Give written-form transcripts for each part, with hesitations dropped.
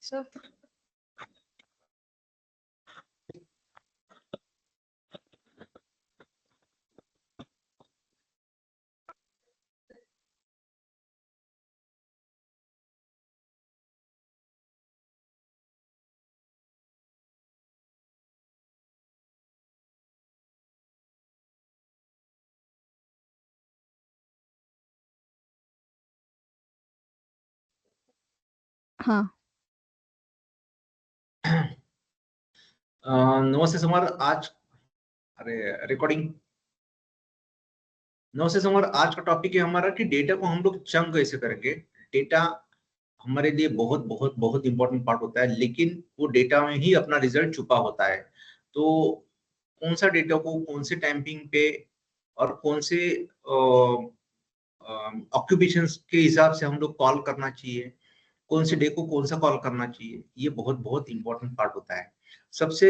Sir हाँ नमस्ते summer. आज अरे रिकॉर्डिंग। नमस्ते समर, आज का टॉपिक है हमारा कि डेटा को हम लोग चंक कैसे करेंगे। डेटा हमारे लिए बहुत बहुत बहुत इंपॉर्टेंट पार्ट होता है, लेकिन वो डेटा में ही अपना रिजल्ट छुपा होता है। तो कौन सा डेटा को कौन से टाइमिंग पे और कौन से ऑक्यूपेशंस के हिसाब से हम लोग कॉल करना चाहिए, कौन से डे को कौन सा कॉल करना चाहिए, ये बहुत बहुत इंपॉर्टेंट पार्ट होता है। सबसे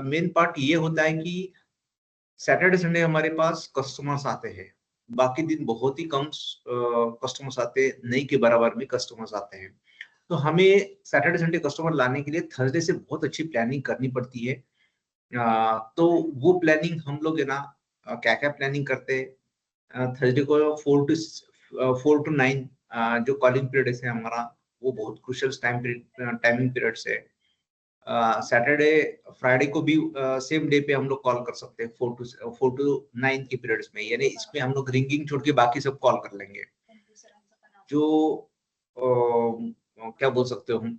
मेन पार्ट ये होता है कि सैटरडे संडे हमारे पास कस्टमर्स आते हैं। बाकी दिन बहुत ही कम कस्टमर्स आते हैं, नहीं के बराबर में कस्टमर्स आते हैं। तो हमें सैटरडे संडे कस्टमर लाने के लिए थर्सडे से बहुत अच्छी प्लानिंग करनी पड़ती है। तो वो प्लानिंग हम लोग है ना, क्या क्या प्लानिंग करते हैं। थर्सडे को 4 to 9 जो कॉलिंग पीरियड है हमारा, वो बहुत क्रुशियल टाइमिंग पीरियड्स है। सैटरडे फ्राइडे को भी सेम डे पे हम लोग कॉल कर सकते हैं 4 to 9 के पीरियड्स में, यानी इसमें हम लोग रिंगिंग छोड़ के बाकी सब कॉल कर लेंगे। जो क्या बोल सकते हो हम,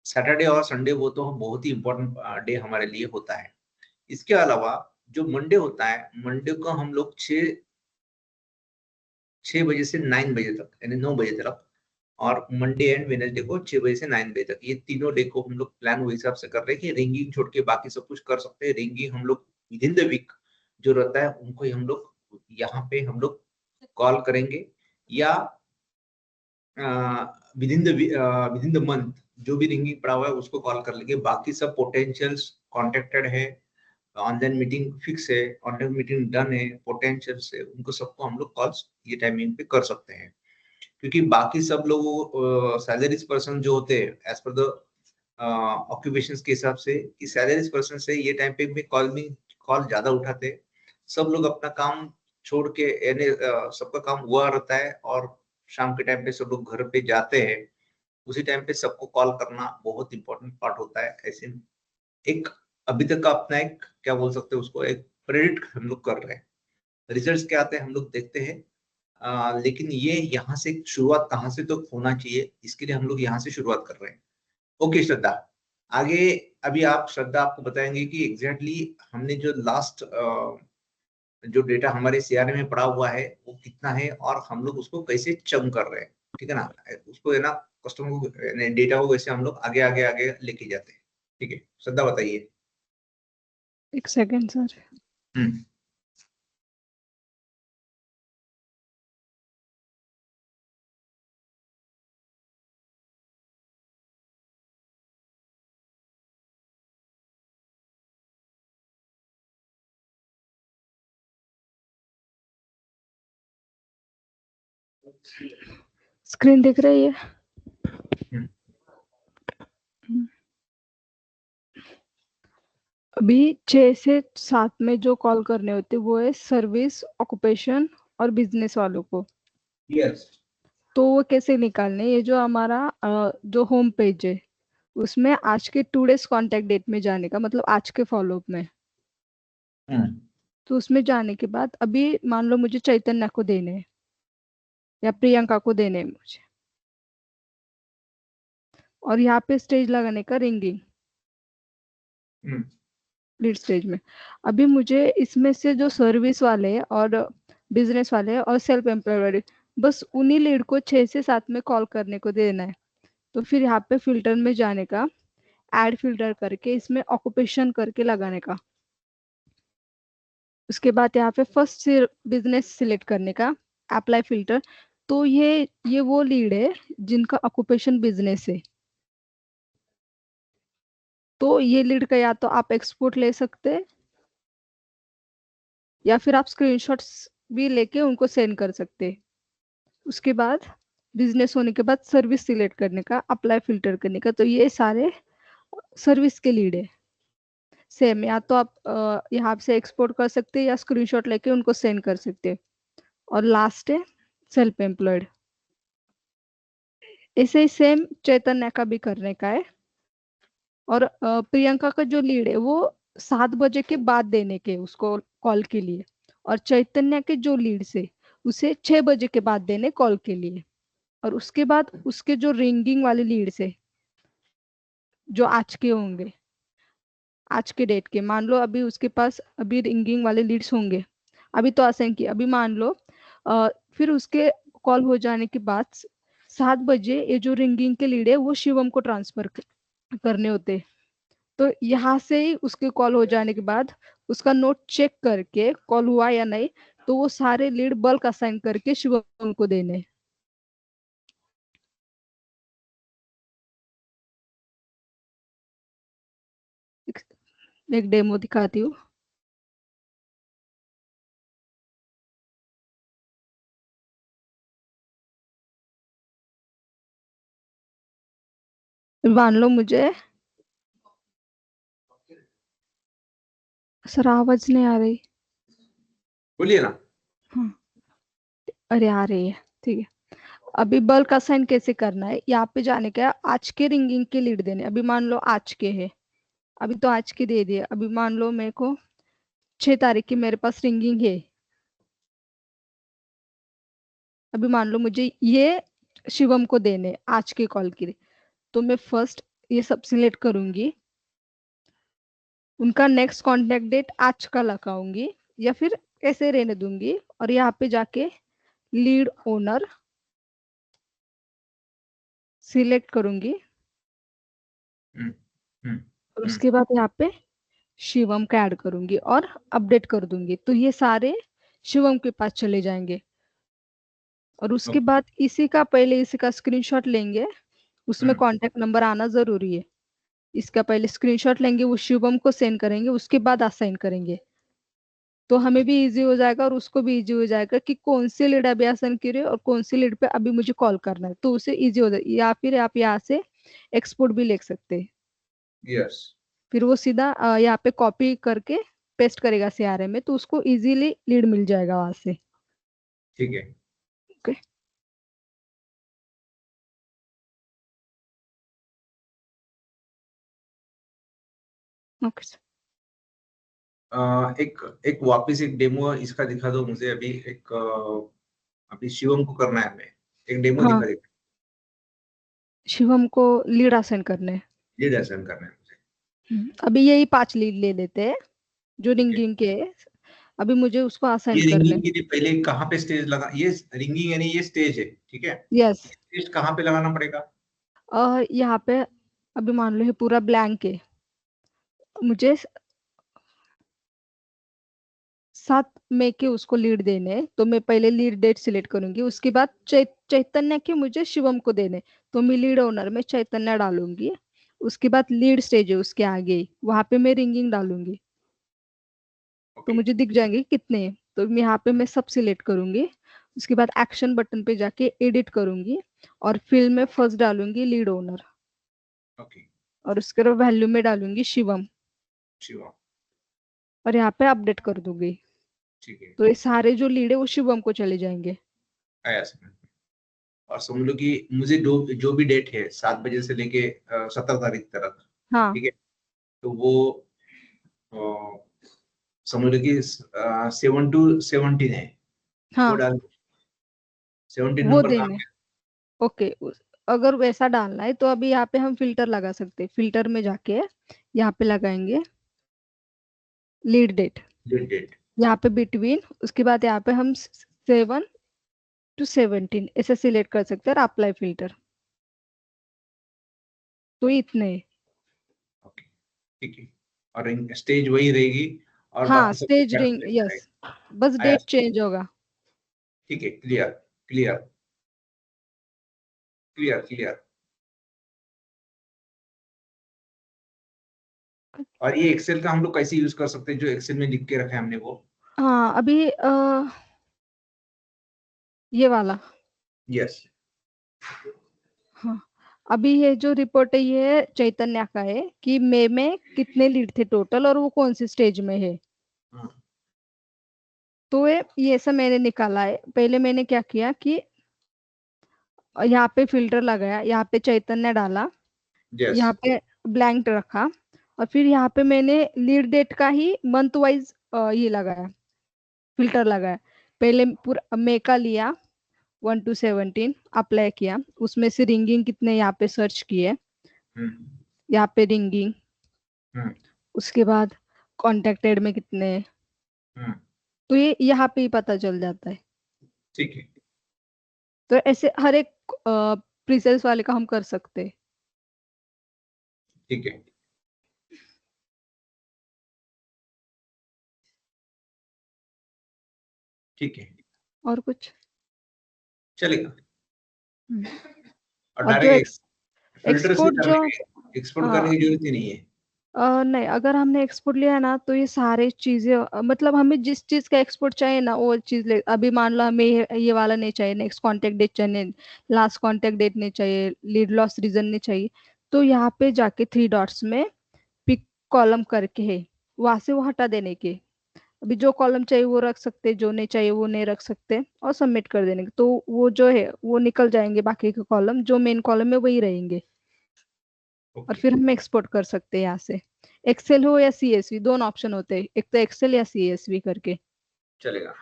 सैटरडे और संडे वो तो बहुत ही इम्पोर्टेंट डे हमारे लिए होता है। इसके अलावा जो मंडे होता है, मंडे को हम लोग 6 बजे से 9 बजे तक, यानी 9 बजे तक, और मंडे एंड वेडनेसडे को 6 बजे से 9 बजे तक, ये तीनों डे को हम लोग प्लान वही हिसाब से कर रहे हैं कि रिंगिंग छोड़ के बाकी सब कुछ कर सकते हैं। रिंगिंग हम लोग विद इन द वीक जो रहता है उनको ही हम लोग यहाँ पे हम लोग कॉल करेंगे, या विद इन द मंथ जो भी रिंगिंग पड़ा हुआ है उसको कॉल कर लेंगे। बाकी सब पोटेंशियल्स कॉन्टेक्टेड है, ऑनलाइन मीटिंग फिक्स है, ऑनलाइन मीटिंग डन है, पोटेंशियल से उनको सबको हम लोग कॉल्स ये टाइमिंग पे कर सकते हैं। क्योंकि बाकी सब लोग सैलरीज पर्सन जो होते हैं एज पर द ऑक्यूपेशंस के हिसाब से, कि सैलरीज पर्सन से ये टाइम पे भी कॉल ज्यादा उठाते हैं। सब लोग अपना काम छोड़ के, यानी सबका काम हुआ रहता है और शाम के टाइम पे सब लोग घर पे जाते हैं। उसी टाइम पे सबको कॉल करना बहुत इंपॉर्टेंट पार्ट होता है। ऐसे एक अभी तक का अपना एक क्या बोल सकते हैं उसको, एक प्रेडिक्ट हम लोग कर रहे हैं। रिजल्ट्स क्या आते हैं हम लोग देखते हैं। लेकिन ये यहाँ से शुरुआत कहाँ से तो होना चाहिए, इसके लिए हम लोग यहाँ से शुरुआत कर रहे हैं। ओके श्रद्धा, आगे अभी आप श्रद्धा आपको बताएंगे कि एग्जैक्टली हमने जो लास्ट जो डेटा हमारे सीआरएम में पड़ा हुआ है वो कितना है और हम लोग उसको कैसे चंक कर रहे हैं। ठीक है ना, उसको है ना, कस्टमर को डेटा को कैसे हम लोग आगे आगे आगे लेके जाते हैं। ठीक है श्रद्धा बताइए। एक सेकेंड सर। हम्म। स्क्रीन दिख रही है? हम्म। अभी 6 से 7 में जो कॉल करने होते वो है सर्विस, ऑक्यूपेशन और बिजनेस वालों को। यस। तो वो कैसे निकालने, ये जो हमारा जो होम पेज है उसमें आज के 2 डेज कॉन्टेक्ट डेट में जाने का, मतलब आज के फॉलोअप में। हम्म। तो उसमें जाने के बाद अभी मान लो मुझे चैतन्य को देने हैं या प्रियंका को देने हैं मुझे, और यहाँ पे स्टेज लगाने का रिंगिंग हम्म। लीड स्टेज में। अभी मुझे इसमें से जो सर्विस वाले हैं और बिजनेस वाले हैं और सेल्फ एम्प्लॉयड वाले, बस उन्हीं लीड को 6 से 7 में कॉल करने को देना है। तो फिर यहाँ पे फिल्टर में जाने का, ऐड फिल्टर करके इसमें ऑक्यूपेशन करके लगाने का। उसके बाद यहाँ पे फर्स्ट बिजनेस सिलेक्ट करने का, अप्लाई फिल्टर। तो ये वो लीड है जिनका ऑक्यूपेशन बिजनेस है। तो ये लीड का या तो आप एक्सपोर्ट ले सकते हैं या फिर आप स्क्रीनशॉट्स भी लेके उनको सेंड कर सकते हैं। उसके बाद बिजनेस होने के बाद सर्विस सिलेक्ट करने का, अप्लाई फिल्टर करने का। तो ये सारे सर्विस के लीड है। सेम, या तो आप यहाँ से एक्सपोर्ट कर सकते हैं या स्क्रीनशॉट लेके उनको सेंड कर सकते हैं। और लास्ट है सेल्फ एम्प्लॉयड। ऐसे ही सेम चैतन्य का भी करने का है। और प्रियंका का जो लीड है वो 7 बजे के बाद देने के उसको कॉल के लिए। और चैतन्य के जो लीड से उसे 6 बजे के बाद देने कॉल के लिए। और उसके बाद उसके जो रिंगिंग वाले लीड से जो आज के होंगे, आज के डेट के, मान लो अभी उसके पास अभी रिंगिंग वाले लीड्स होंगे, अभी तो असाइन किए, अभी मान लो फिर उसके कॉल हो जाने के बाद 7 बजे ये जो रिंगिंग के लीड है वो शिवम को ट्रांसफर करने होते। तो यहाँ से ही उसके कॉल हो जाने के बाद उसका नोट चेक करके कॉल हुआ या नहीं, तो वो सारे लीड बल्क असाइन करके शिवम को देने। एक डेमो दिखाती हूँ। मान लो मुझे, सर आवाज नहीं आ रही। बोलिए ना। हाँ, अरे आ रही है, ठीक है। अभी बल्क असाइन कैसे करना है, यहाँ पे जाने का है, आज के रिंगिंग के लीड देने। अभी मान लो आज के है, अभी तो आज के दे दिए। अभी मान लो मेरे को 6 तारीख की मेरे पास रिंगिंग है। अभी मान लो मुझे ये शिवम को देने आज के कॉल के लिए। तो मैं फर्स्ट ये सब सिलेक्ट करूंगी, उनका नेक्स्ट कॉन्टेक्ट डेट आज का लगाऊंगी या फिर ऐसे रहने दूंगी। और यहाँ पे जाके लीड ओनर सिलेक्ट करूंगी। हम्म, हम्म, और हम्म, उसके बाद यहाँ पे शिवम का ऐड करूंगी और अपडेट कर दूंगी, तो ये सारे शिवम के पास चले जाएंगे। और उसके ओके, बाद इसी का पहले इसी का स्क्रीनशॉट लेंगे, उसमें हम्म, कांटेक्ट नंबर आना जरूरी है। इसका पहले स्क्रीनशॉट लेंगे, वो शिवम को सेंड करेंगे, उसके बाद असाइन करेंगे। तो हमें भी इजी हो जाएगा और उसको भी इजी हो जाएगा कि कौन सी लीड अभी असाइन की रही है और कौन सी लीड पे अभी मुझे कॉल करना है, तो उसे इजी हो जाए। या फिर आप यहाँ से एक्सपोर्ट भी ले सकते हैं। यस, फिर वो सीधा यहाँ पे कॉपी करके पेस्ट करेगा सीआरएम में, तो उसको इजीली लीड मिल जाएगा वहां से। ठीक है। ओके। Okay sir. एक एक वापस एक डेमो इसका दिखा दो मुझे। अभी एक अभी शिवम को करना है, हमें एक डेमो हाँ, दिखा दे। शिवम को लीड असाइन करने हैं। लीड असाइन करना है मुझे। अभी यही 5 लीड ले लेते हैं जो ठीक है। रिंगिंग के हैं। अभी मुझे उसको ये असाइन करने। रिंगिंग के लिए पहले कहाँ पे स्टेज लगा, ये रिंगिंग यानी ये स्टेज है, ठीक है। यस। स्टेज कहाँ पे लगाना पड़ेगा? यहाँ पे अभी मान लो ये पूरा ब्लैंक है, मुझे 7 मई के उसको लीड देने हैं, तो मैं पहले लीड डेट सिलेक्ट करूंगी। उसके बाद चैतन्य के मुझे शिवम को देने, तो मैं लीड ओनर में चैतन्य डालूंगी। उसके बाद लीड स्टेज है उसके आगे, वहां पे मैं रिंगिंग डालूंगी, तो ओके, मुझे दिख जाएंगे कितने हैं। तो यहाँ पे मैं सब सिलेक्ट करूंगी। उसके बाद एक्शन बटन पे जाके एडिट करूंगी और फिल में फर्स्ट डालूंगी लीड ओनर। ओके, और उसके बाद वैल्यू में डालूंगी शिवम। शिवम, और यहाँ पे अपडेट कर दूंगी। ठीक है। तो ये सारे जो लीड है वो शिवम को चले जाएंगे। आया समझ में। और समझ लो कि मुझे जो भी डेट है 7 बजे से लेके 17 तारीख तक, हाँ। ठीक है। तो वो अ, समझ लो कि 7 to 17 है, वो हाँ, डाल 17 वो नंबर कहाँ देने। पे? ओके। अगर वैसा डालना है तो अभी यहाँ पे हम फिल्टर लगा सकते हैं। फिल्टर में जाके यहाँ पे लगाएंगे लीड डेट, डेट। यहाँ पे बिटवीन, उसके बाद यहाँ पे हम 7 to 17 ऐसे सिलेक्ट कर सकते हैं और अप्लाई फिल्टर। तो इतने। ओके, ठीक है। और स्टेज वही रहेगी और हाँ, बाकी सब स्टेज क्या रिंग, select यस। करेगा? बस आया, डेट चेंज होगा। ठीक है। Clear, clear, clear, clear. और ये एक्सेल का हम लोग कैसे यूज कर सकते हैं, जो एक्सेल में लिख के रखा है हमने वो? हाँ, अभी ये वाला। यस, हाँ, अभी ये जो रिपोर्ट है ये चैतन्य का है कि मई में कितने लीड थे टोटल और वो कौन सी स्टेज में है। हाँ, तो ये सब मैंने निकाला है। पहले मैंने क्या किया कि यहाँ पे फिल्टर लगाया, यहाँ पे चैतन्य डाला, यस। यहाँ पे ब्लैंक रखा, और फिर यहाँ पे मैंने लीड डेट का ही मंथ वाइज ये लगाया, फिल्टर लगाया। पहले पूरा मई का लिया, 1 to 17 अप्लाई किया, उसमें से रिंगिंग कितने यहाँ पे सर्च किए, हम्म। यहाँ पे रिंगिंग, हम्म। उसके बाद कॉन्टेक्टेड में कितने, हम्म। तो ये यहाँ पे ही पता चल जाता है। ठीक है। तो ऐसे हर एक प्रीसेल्स वाले का हम कर सकते हैं। ठीक है। ठीक है। और कुछ? चलेगा। हम्म। और और जो डायरेक्ट फिल्टर्स भी एक्सपोर्ट कर जो लेंगे, एक्सपोर्ट करने की जरूरत ही नहीं है। नहीं, अगर हमने एक्सपोर्ट लिया ना तो ये सारे चीजें मतलब हमें जिस चीज का एक्सपोर्ट चाहिए ना वो चीज ले। अभी मान लो हमें ये वाला नहीं चाहिए, नेक्स्ट कांटेक्ट डेट चाहिए, लास्ट कांटेक्ट डेट नहीं चाहिए, लीड लॉस रीजन नहीं चाहिए, तो यहाँ पे जाके 3 डॉट्स में पिक कॉलम करके है, वहां से वो हटा देने के। अभी जो कॉलम चाहिए वो रख सकते, जो नहीं चाहिए वो नहीं रख सकते, और सबमिट कर देने के, तो वो जो है वो निकल जाएंगे, बाकी के कॉलम जो मेन कॉलम है वही रहेंगे। और ओके। फिर हम एक्सपोर्ट कर सकते हैं यहाँ से, एक्सेल हो या सीएसवी, दोनों ऑप्शन होते हैं, एक तो एक्सेल या सीएसवी करके। चलेगा।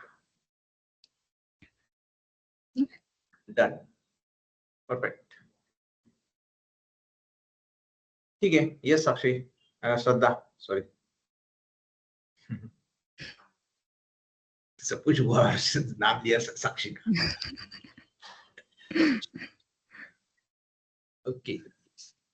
डन। परफेक्ट। ठीक है। ये साक्षी, श्रद्धा, सॉरी। सब कुछ हुआ, नाम लिया साक्षी का। ओके।